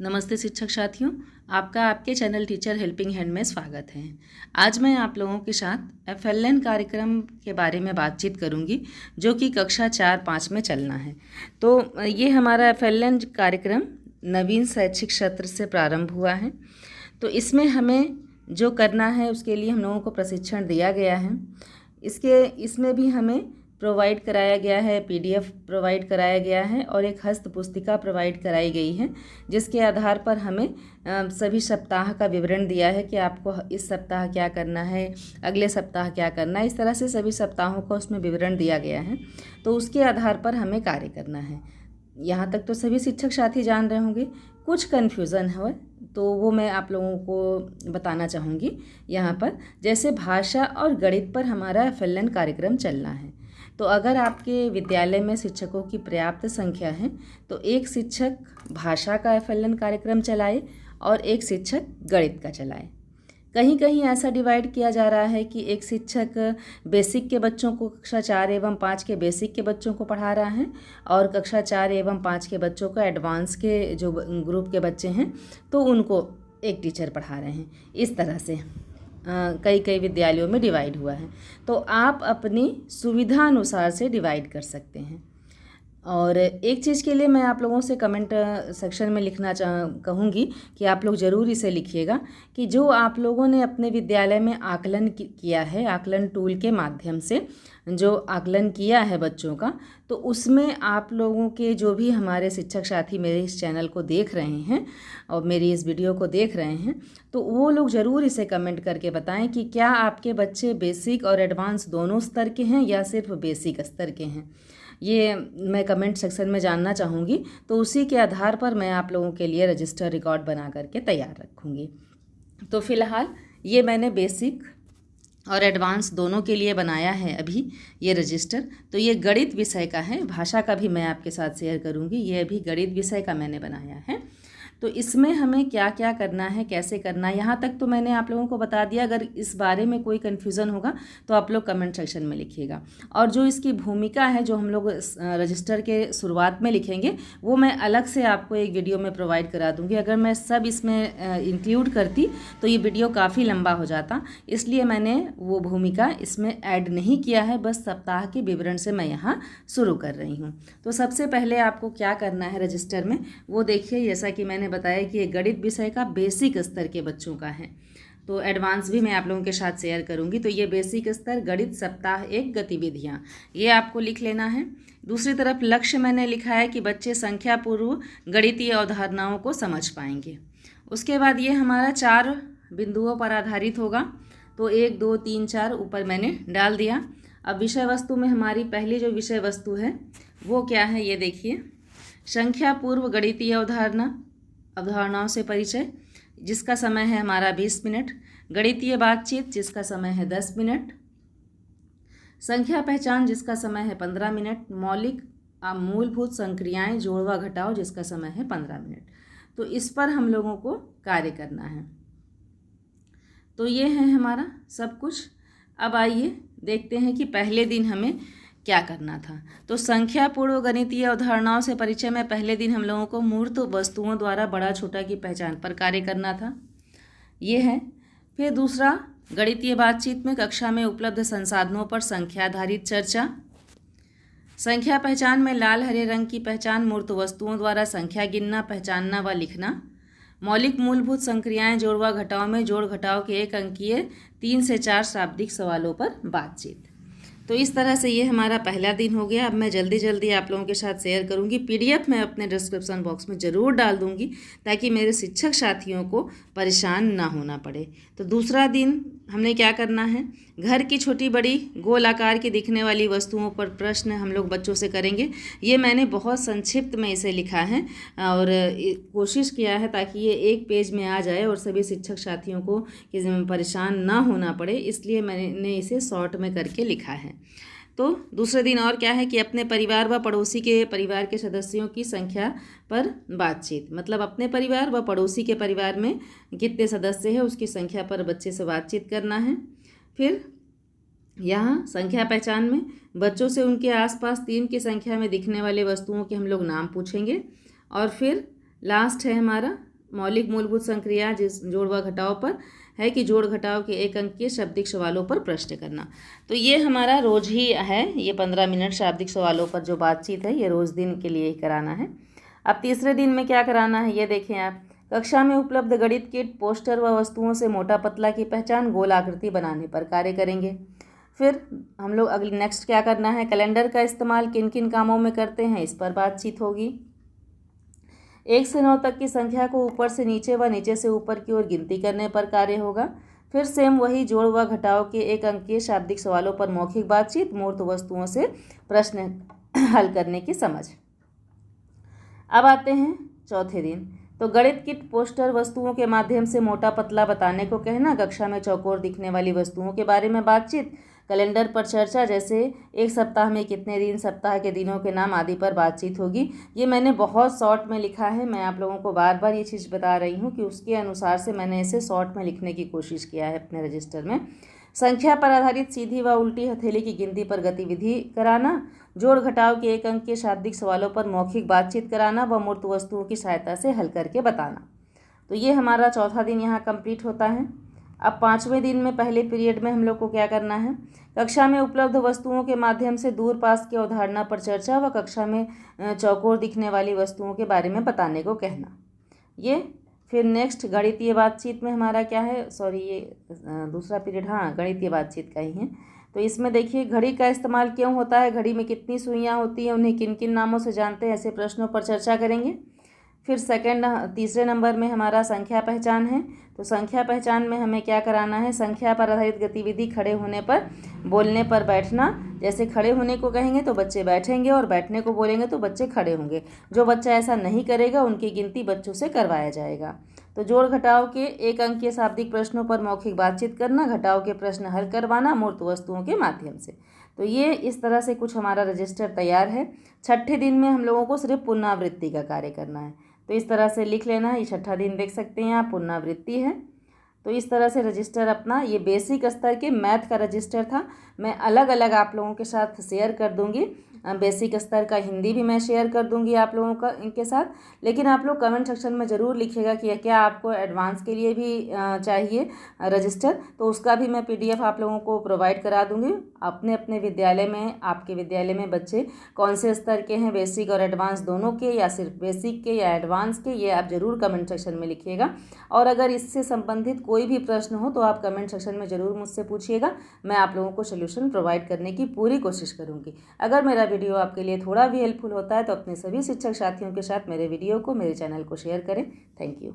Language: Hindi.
नमस्ते शिक्षक साथियों, आपका आपके चैनल टीचर हेल्पिंग हैंड में स्वागत है। आज मैं आप लोगों के साथ FLN कार्यक्रम के बारे में बातचीत करूंगी, जो कि कक्षा 4-5 में चलना है। तो ये हमारा FLN कार्यक्रम नवीन शैक्षिक सत्र से प्रारंभ हुआ है। तो इसमें हमें जो करना है उसके लिए हम लोगों को प्रशिक्षण दिया गया है। इसमें भी हमें प्रोवाइड कराया गया है, PDF प्रोवाइड कराया गया है और एक हस्त पुस्तिका प्रोवाइड कराई गई है, जिसके आधार पर हमें सभी सप्ताह का विवरण दिया है कि आपको इस सप्ताह क्या करना है, अगले सप्ताह क्या करना है। इस तरह से सभी सप्ताहों का उसमें विवरण दिया गया है। तो उसके आधार पर हमें कार्य करना है। यहाँ तक तो सभी शिक्षक साथी जान रहे होंगे। कुछ कन्फ्यूज़न है तो वो मैं आप लोगों को बताना चाहूँगी यहाँ पर। जैसे भाषा और गणित पर हमारा FLN कार्यक्रम चलना है। तो अगर आपके विद्यालय में शिक्षकों की पर्याप्त संख्या है तो एक शिक्षक भाषा का FLN कार्यक्रम चलाए और एक शिक्षक गणित का चलाए। कहीं कहीं ऐसा डिवाइड किया जा रहा है कि एक शिक्षक बेसिक के बच्चों को कक्षा 4 एवं 5 के बेसिक के बच्चों को पढ़ा रहा है और कक्षा 4 एवं 5 के बच्चों को एडवांस के जो ग्रुप के बच्चे हैं तो उनको एक टीचर पढ़ा रहे हैं। इस तरह से कई विद्यालयों में डिवाइड हुआ है। तो आप अपनी सुविधा अनुसार से डिवाइड कर सकते हैं। और एक चीज़ के लिए मैं आप लोगों से कमेंट सेक्शन में लिखना कहूँगी कि आप लोग ज़रूर इसे लिखिएगा कि जो आप लोगों ने अपने विद्यालय में आकलन किया है, आकलन टूल के माध्यम से जो आकलन किया है बच्चों का, तो उसमें आप लोगों के जो भी हमारे शिक्षक साथी मेरे इस चैनल को देख रहे हैं और मेरी इस वीडियो को देख रहे हैं, तो वो लोग ज़रूर इसे कमेंट करके बताएं कि क्या आपके बच्चे बेसिक और एडवांस दोनों स्तर के हैं या सिर्फ बेसिक स्तर के हैं। ये मैं कमेंट सेक्शन में जानना चाहूँगी। तो उसी के आधार पर मैं आप लोगों के लिए रजिस्टर रिकॉर्ड बना करके तैयार रखूँगी। तो फ़िलहाल ये मैंने बेसिक और एडवांस दोनों के लिए बनाया है अभी ये रजिस्टर। तो ये गणित विषय का है, भाषा का भी मैं आपके साथ शेयर करूँगी। ये अभी गणित विषय का मैंने बनाया है। तो इसमें हमें क्या क्या करना है, कैसे करना है, यहाँ तक तो मैंने आप लोगों को बता दिया। अगर इस बारे में कोई कन्फ्यूज़न होगा तो आप लोग कमेंट सेक्शन में लिखिएगा। और जो इसकी भूमिका है जो हम लोग रजिस्टर के शुरुआत में लिखेंगे वो मैं अलग से आपको एक वीडियो में प्रोवाइड करा दूँगी। अगर मैं सब इसमें इंक्लूड करती तो ये वीडियो काफ़ी लंबा हो जाता, इसलिए मैंने वो भूमिका इसमें ऐड नहीं किया है। बस सप्ताह के विवरण से मैं यहाँ शुरू कर रही हूँ। तो सबसे पहले आपको क्या करना है रजिस्टर में वो देखिए। जैसा कि मैंने बताया कि ये गणित विषय का बेसिक स्तर के बच्चों का है, तो एडवांस भी मैं आप लोगों के साथ शेयर करूंगी। तो ये बेसिक स्तर गणित सप्ताह 1 गतिविधियां, ये आपको लिख लेना है। दूसरी तरफ लक्ष्य मैंने लिखा है कि बच्चे संख्या पूर्व गणितीय अवधारणाओं को समझ पाएंगे। उसके बाद ये हमारा 4 बिंदुओं पर आधारित होगा। तो 1, 2, 3, 4 ऊपर मैंने डाल दिया। अब विषय वस्तु में हमारी पहली जो विषय वस्तु है वो क्या है, ये देखिए। संख्या पूर्व गणितीय अवधारणाओं से परिचय, जिसका समय है हमारा 20 मिनट। गणितीय बातचीत, जिसका समय है 10 मिनट। संख्या पहचान, जिसका समय है 15 मिनट। मौलिक मूलभूत संक्रियाएं जोड़ व घटाओ, जिसका समय है 15 मिनट। तो इस पर हम लोगों को कार्य करना है। तो ये है हमारा सब कुछ। अब आइए देखते हैं कि पहले दिन हमें क्या करना था। तो संख्या पूर्व गणितीय अवधारणाओं से परिचय में पहले दिन हम लोगों को मूर्त वस्तुओं द्वारा बड़ा छोटा की पहचान पर कार्य करना था, ये है। फिर दूसरा, गणितीय बातचीत में कक्षा में उपलब्ध संसाधनों पर संख्या आधारित चर्चा। संख्या पहचान में लाल हरे रंग की पहचान, मूर्त वस्तुओं द्वारा संख्या गिनना, पहचानना व लिखना। मौलिक मूलभूत संक्रियाएं जोड़ व घटाव में जोड़ घटाव के 1 अंकीय 3 से 4 शाब्दिक सवालों पर बातचीत। तो इस तरह से ये हमारा पहला दिन हो गया। अब मैं जल्दी आप लोगों के साथ शेयर करूंगी। PDF मैं अपने डिस्क्रिप्शन बॉक्स में ज़रूर डाल दूंगी ताकि मेरे शिक्षक साथियों को परेशान ना होना पड़े। तो दूसरा दिन हमने क्या करना है, घर की छोटी बड़ी गोल आकार की दिखने वाली वस्तुओं पर प्रश्न हम लोग बच्चों से करेंगे। ये मैंने बहुत संक्षिप्त में इसे लिखा है और कोशिश किया है ताकि ये एक पेज में आ जाए और सभी शिक्षक साथियों को परेशान ना होना पड़े, इसलिए मैंने इसे शॉर्ट में करके लिखा है। तो दूसरे दिन और क्या है कि अपने परिवार व पड़ोसी के परिवार के सदस्यों की संख्या पर बातचीत, मतलब अपने परिवार व पड़ोसी के परिवार में कितने सदस्य हैं उसकी संख्या पर बच्चे से बातचीत करना है। फिर यहाँ संख्या पहचान में बच्चों से उनके आसपास 3 की संख्या में दिखने वाले वस्तुओं के हम लोग नाम पूछेंगे। और फिर लास्ट है हमारा मौलिक मूलभूत संक्रिया जिस जोड़ व घटाव पर है कि जोड़ घटाव के एक अंकीय शाब्दिक सवालों पर प्रश्न करना। तो ये हमारा रोज ही है, ये 15 मिनट शाब्दिक सवालों पर जो बातचीत है ये रोज दिन के लिए ही कराना है। अब तीसरे दिन में क्या कराना है ये देखें आप। कक्षा में उपलब्ध गणित किट, पोस्टर व वस्तुओं से मोटा पतला की पहचान, गोल आकृति बनाने पर कार्य करेंगे। फिर हम लोग अगली नेक्स्ट क्या करना है, कैलेंडर का इस्तेमाल किन किन कामों में करते हैं इस पर बातचीत होगी। 1 से 9 तक की संख्या को ऊपर से नीचे व नीचे से ऊपर की ओर गिनती करने पर कार्य होगा। फिर सेम वही जोड़ व घटाव के एक अंकीय शाब्दिक सवालों पर मौखिक बातचीत, मूर्त वस्तुओं से प्रश्न हल करने की समझ। अब आते हैं चौथे दिन। तो गणित किट, पोस्टर, वस्तुओं के माध्यम से मोटा पतला बताने को कहना, कक्षा में चौकोर दिखने वाली वस्तुओं के बारे में बातचीत, कैलेंडर पर चर्चा जैसे एक सप्ताह में कितने दिन, सप्ताह के दिनों के नाम आदि पर बातचीत होगी। ये मैंने बहुत शॉर्ट में लिखा है, मैं आप लोगों को बार बार ये चीज़ बता रही हूँ कि उसके अनुसार से मैंने इसे शॉर्ट में लिखने की कोशिश किया है अपने रजिस्टर में। संख्या पर आधारित सीधी व उल्टी हथेली की गिनती पर गतिविधि कराना, जोड़ घटाव के एक अंक के शाब्दिक सवालों पर मौखिक बातचीत कराना व मूर्त वस्तुओं की सहायता से हल करके बताना। तो ये हमारा चौथा दिन यहाँ कंप्लीट होता है। अब 5वें दिन में पहले पीरियड में हम लोग को क्या करना है, कक्षा में उपलब्ध वस्तुओं के माध्यम से दूर पास की अवधारणा पर चर्चा व कक्षा में चौकोर दिखने वाली वस्तुओं के बारे में बताने को कहना। ये फिर नेक्स्ट गणितीय बातचीत में हमारा क्या है, सॉरी ये दूसरा पीरियड, हाँ गणितीय बातचीत का ही है। तो इसमें देखिए घड़ी का इस्तेमाल क्यों होता है, घड़ी में कितनी सुइयाँ होती हैं, उन्हें किन किन नामों से जानते हैं, ऐसे प्रश्नों पर चर्चा करेंगे। फिर तीसरे नंबर में हमारा संख्या पहचान है। तो संख्या पहचान में हमें क्या कराना है, संख्या पर आधारित गतिविधि, खड़े होने पर, बोलने पर बैठना। जैसे खड़े होने को कहेंगे तो बच्चे बैठेंगे और बैठने को बोलेंगे तो बच्चे खड़े होंगे। जो बच्चा ऐसा नहीं करेगा उनकी गिनती बच्चों से करवाया जाएगा। तो जोड़ घटाव के एक अंकीय शाब्दिक प्रश्नों पर मौखिक बातचीत करना, घटाव के प्रश्न हल करवाना मूर्त वस्तुओं के माध्यम से। तो ये इस तरह से कुछ हमारा रजिस्टर तैयार है। छठे दिन में हम लोगों को सिर्फ पुनरावृत्ति का कार्य करना है। तो इस तरह से लिख लेना है, ये छठा दिन देख सकते हैं आप, पुनरावृत्ति है। तो इस तरह से रजिस्टर अपना, ये बेसिक स्तर के मैथ का रजिस्टर था। मैं अलग अलग आप लोगों के साथ शेयर कर दूंगी, बेसिक स्तर का हिंदी भी मैं शेयर कर दूंगी आप लोगों का इनके साथ। लेकिन आप लोग कमेंट सेक्शन में ज़रूर लिखिएगा कि क्या आपको एडवांस के लिए भी चाहिए रजिस्टर, तो उसका भी मैं PDF आप लोगों को प्रोवाइड करा दूंगी। अपने अपने विद्यालय में, आपके विद्यालय में बच्चे कौन से स्तर के हैं, बेसिक और एडवांस दोनों के, या सिर्फ बेसिक के या एडवांस के, ये आप ज़रूर कमेंट सेक्शन में लिखिएगा। और अगर इससे संबंधित कोई भी प्रश्न हो तो आप कमेंट सेक्शन में ज़रूर मुझसे पूछिएगा, मैं आप लोगों को सोल्यूशन प्रोवाइड करने की पूरी कोशिश करूँगी। अगर मेरा वीडियो आपके लिए थोड़ा भी हेल्पफुल होता है तो अपने सभी शिक्षक साथियों के साथ मेरे वीडियो को, मेरे चैनल को शेयर करें। Thank you.